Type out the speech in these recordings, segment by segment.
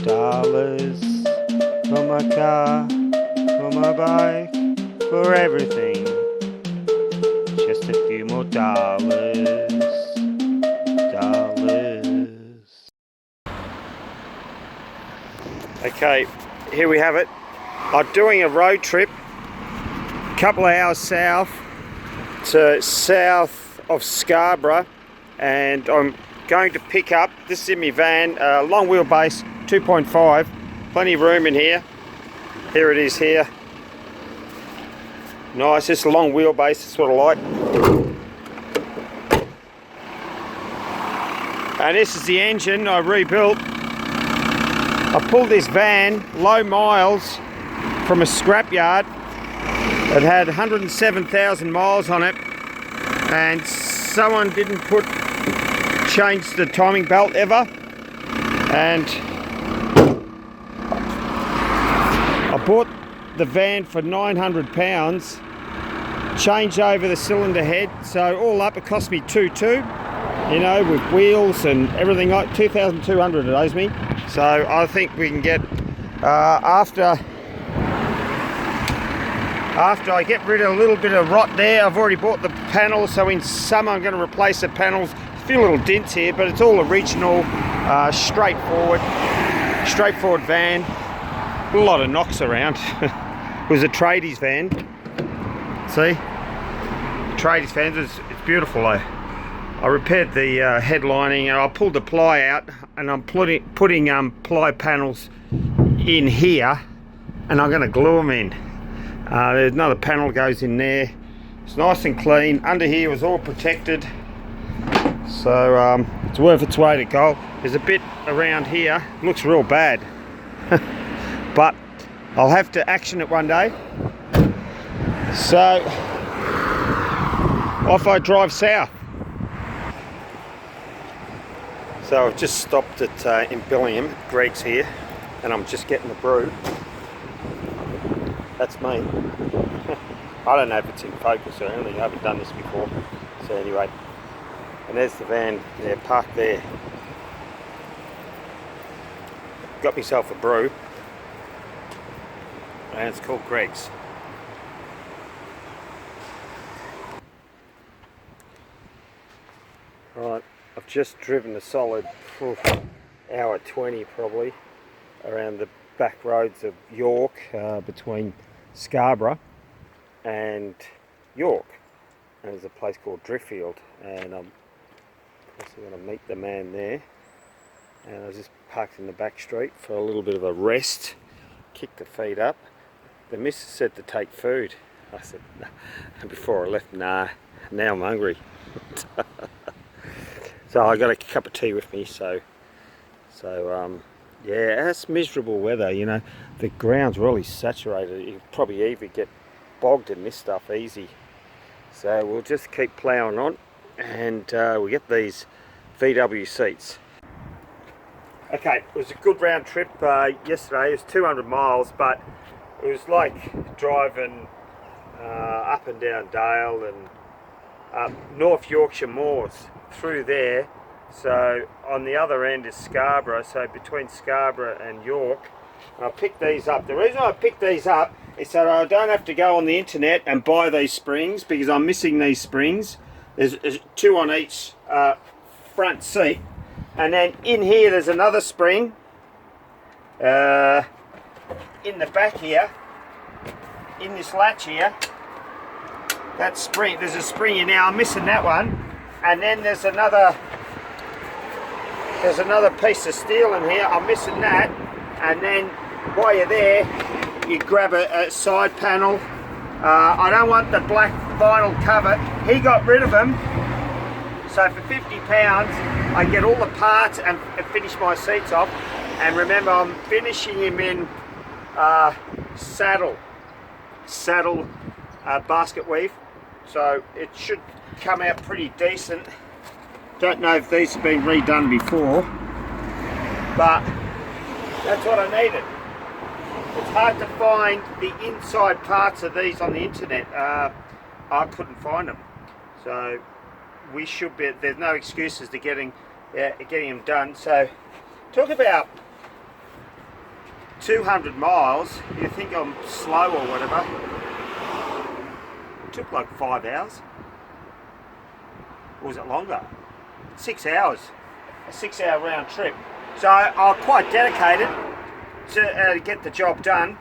dollars for my car, for my bike, for everything. Just a few more dollars. Okay, here we have it. I'm doing a road trip a couple of hours south of Scarborough, and I'm going to pick up, this is in my van, long wheelbase 2.5, plenty of room in here. Here it is here. Nice, just a long wheelbase, that's what I like. And this is the engine I rebuilt. I pulled this van, low miles, from a scrapyard. It had 107,000 miles on it, and someone didn't change the timing belt ever, and I bought the van for £900, changed over the cylinder head, so all up it cost me 2,200, you know, with wheels and everything, like 2,200 it owes me. So I think we can get, after I get rid of a little bit of rot there, I've already bought the panels, so in summer I'm going to replace the panels. A few little dents here, but it's all original, straightforward van. A lot of knocks around. It was a tradies van. See? Tradies van, it's beautiful though. I repaired the headlining, and I pulled the ply out, and I'm putting ply panels in here, and I'm going to glue them in. There's another panel goes in there. It's nice and clean. Under here was all protected, so it's worth its weight in gold. There's a bit around here, looks real bad, but I'll have to action it one day. So off I drive south. So I've just stopped at in Billingham. Greg's here, and I'm just getting the brew. That's me. I don't know if it's in focus or anything. I haven't done this before. So anyway, and there's the van there, parked there. Got myself a brew, and it's called Greg's. Right, I've just driven a solid hour 20 probably around the back roads of York, between Scarborough and York, and there's a place called Driffield, and I'm also going to meet the man there. And I was just parked in the back street for a little bit of a rest, kicked the feet up. The missus said to take food. I said, nah. And before I left, nah, now I'm hungry. So I got a cup of tea with me, so yeah, it's miserable weather, you know. The ground's really saturated. You probably even get bogged in this stuff easy. So we'll just keep ploughing on, and we'll get these VW seats. Okay, it was a good round trip yesterday. It was 200 miles, but it was like driving up and down Dale and up North Yorkshire moors through there. So on the other end is Scarborough, so between Scarborough and York. I picked these up. The reason I picked these up is that I don't have to go on the internet and buy these springs, because I'm missing these springs. There's two on each front seat, and then in here there's another spring in the back here, in this latch here. That spring, there's a spring in now, I'm missing that one, and then there's another piece of steel in here, I'm missing that. And then while you're there, you grab a side panel. I don't want the black vinyl cover. He got rid of them, so for £50 I get all the parts and finish my seats off. And remember, I'm finishing him in saddle basket weave, so it should come out pretty decent. Don't know if these have been redone before, but that's what I needed. It's hard to find the inside parts of these on the internet. I couldn't find them, so we should be. There's no excuses to getting them done. So talk about 200 miles. You think I'm slow or whatever. It took like 5 hours. Or was it longer? 6 hours. A 6-hour round trip. So I'm quite dedicated to get the job done.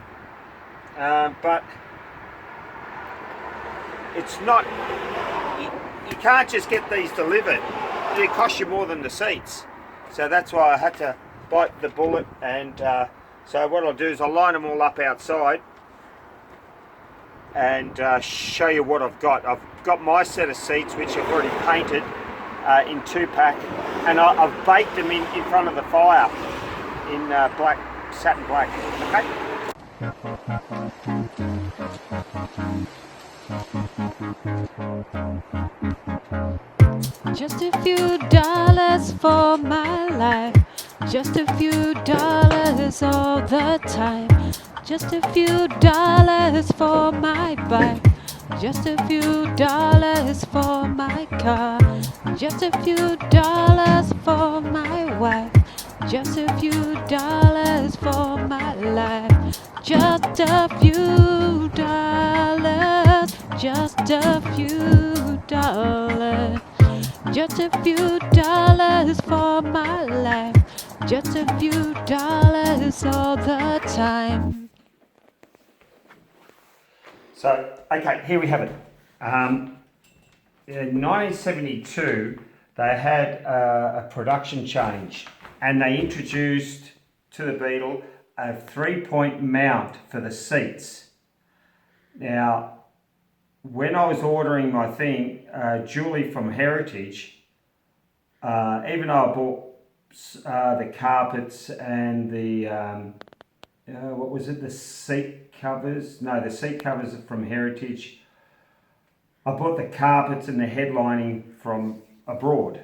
But it's not, you can't just get these delivered. It costs you more than the seats. So that's why I had to bite the bullet, and so what I'll do is I'll line them all up outside and show you what I've got. I've got my set of seats which I've already painted in 2-pack, and I've baked them in front of the fire in black, satin black. Okay. Just a few dollars for my life, just a few dollars all the time, just a few dollars for my bike, just a few dollars for my car, just a few dollars for my wife, just a few dollars for my life, just a few dollars, just a few dollars. Just a few dollars for my life, just a few dollars all the time. So, okay, here we have it. In 1972, they had a production change, and they introduced to the Beetle a 3-point mount for the seats. Now, when I was ordering my thing, Julie from Heritage, even though I bought the carpets and the, what was it, the seat covers? No, the seat covers from Heritage. I bought the carpets and the headlining from abroad,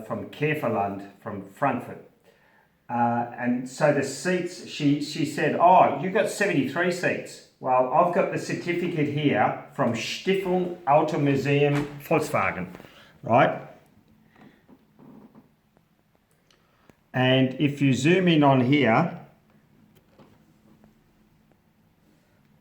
from Käferland, from Frankfurt. And so the seats, she said, oh, you got 73 seats. Well, I've got the certificate here from Stiftung Automuseum Volkswagen, right? And if you zoom in on here,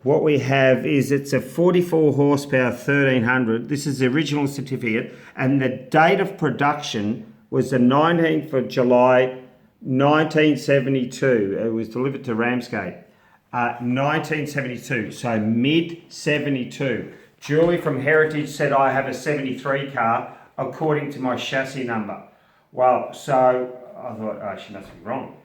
what we have is it's a 44 horsepower 1300. This is the original certificate, and the date of production was the 19th of July 1972. It was delivered to Ramsgate. 1972, so mid-72. Julie from Heritage said I have a 73 car according to my chassis number. Well, so I thought, oh, she must be wrong.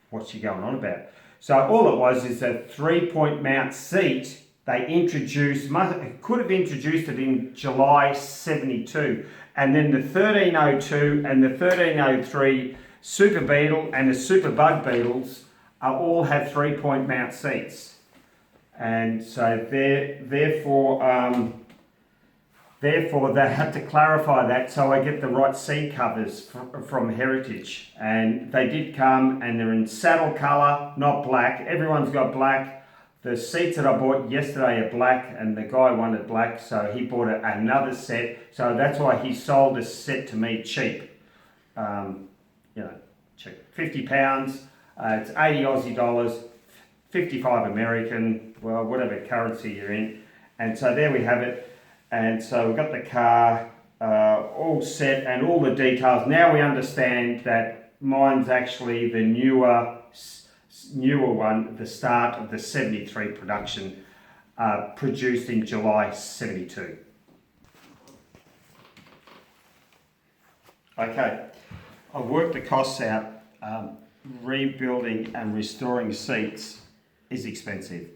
What's she going on about? So all it was is a 3-point mount seat. They introduced, could have introduced it in July 72. And then the 1302 and the 1303 Super Beetle and the Super Bug Beetles all had 3-point mount seats, and so therefore they had to clarify that so I get the right seat covers from Heritage, and they did come, and they're in saddle colour, not black. Everyone's got black. The seats that I bought yesterday are black, and the guy wanted black, so he bought another set. So that's why he sold a set to me cheap. Cheap, £50. It's 80 Aussie dollars, 55 American, well, whatever currency you're in. And so there we have it. And so we've got the car all set and all the details. Now we understand that mine's actually the newer one, the start of the 73 production, produced in July 72. Okay, I've worked the costs out. Rebuilding and restoring seats is expensive,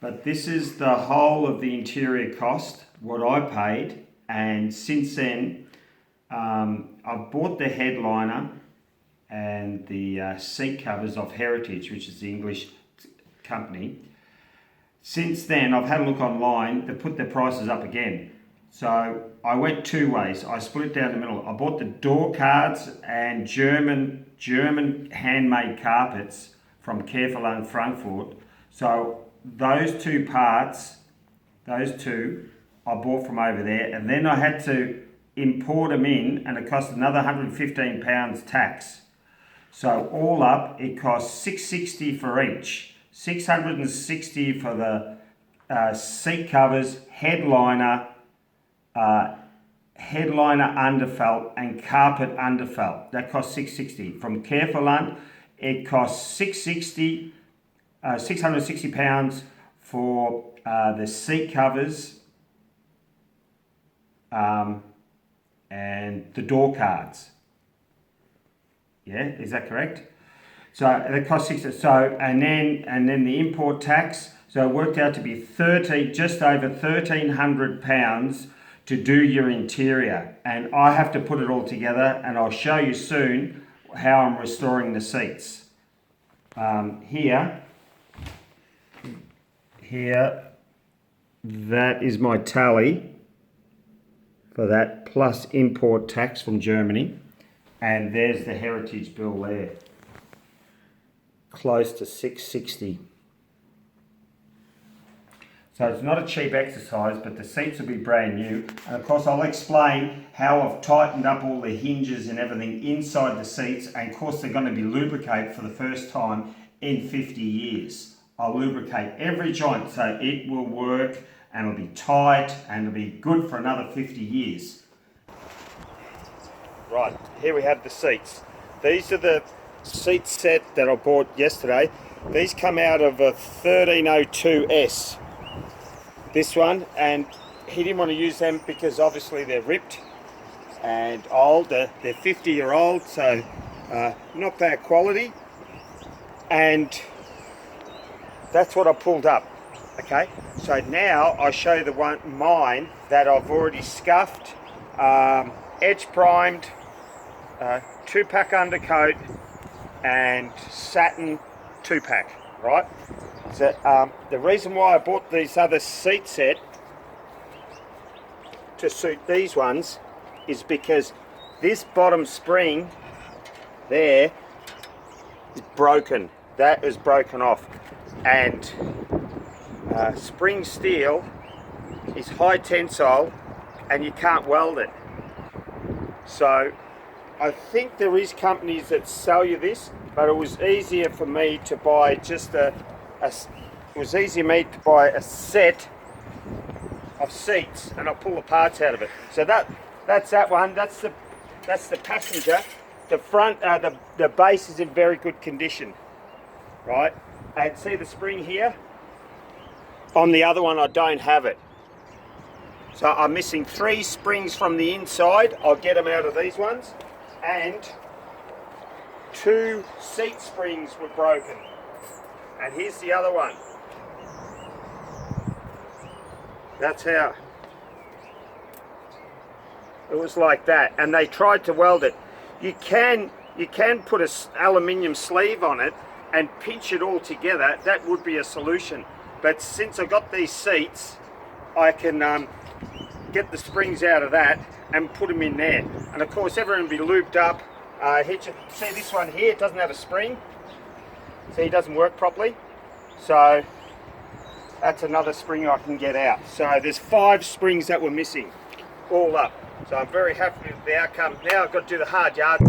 but this is the whole of the interior cost, what I paid. And since then I've bought the headliner and the seat covers of Heritage, which is the English company. Since then I've had a look online. They put their prices up again, so I went 2 ways. I split it down the middle. I bought the door cards and German handmade carpets from Käferland Frankfurt. So those 2 parts, I bought from over there, and then I had to import them in, and it cost another £115 tax. So all up, it cost $660 for each. $660 for the seat covers, headliner, headliner underfelt and carpet underfelt. That costs $660. From Careful Hunt, it costs £660 for the seat covers and the door cards. Yeah, is that correct? So that costs $660. So and then the import tax. So it worked out to be just over £1,300 to do your interior, and I have to put it all together, and I'll show you soon how I'm restoring the seats. Here, that is my tally for that, plus import tax from Germany, and there's the heritage bill there, close to $660. So it's not a cheap exercise, but the seats will be brand new. And of course I'll explain how I've tightened up all the hinges and everything inside the seats, and of course they're going to be lubricated for the first time in 50 years. I'll lubricate every joint so it will work and it'll be tight and it'll be good for another 50 years. Right, here we have the seats. These are the seat set that I bought yesterday. These come out of a 1302S. This one, and he didn't want to use them because obviously they're ripped and old. They're 50-year-old, so not bad quality. And that's what I pulled up. Okay, so now I show you mine that I've already scuffed, edge primed, 2-pack undercoat, and satin 2-pack. Right. So the reason why I bought these other seat set to suit these ones is because this bottom spring there is broken. That is broken off, and spring steel is high tensile and you can't weld it. So I think there is companies that sell you this, but it was easier for me to buy just a set of seats, and I'll pull the parts out of it. So that's that one. That's the passenger. The front, the base is in very good condition, right? And see the spring here. On the other one, I don't have it. So I'm missing 3 springs from the inside. I'll get them out of these ones, and 2 seat springs were broken. And here's the other one. That's how it was, like that. And they tried to weld it. You can put an aluminium sleeve on it and pinch it all together. That would be a solution. But since I got these seats, I can get the springs out of that and put them in there. And of course everything will be lubed up. See this one here, it doesn't have a spring. See, it doesn't work properly. So that's another spring I can get out. So there's 5 springs that were missing, all up. So I'm very happy with the outcome. Now I've got to do the hard yard.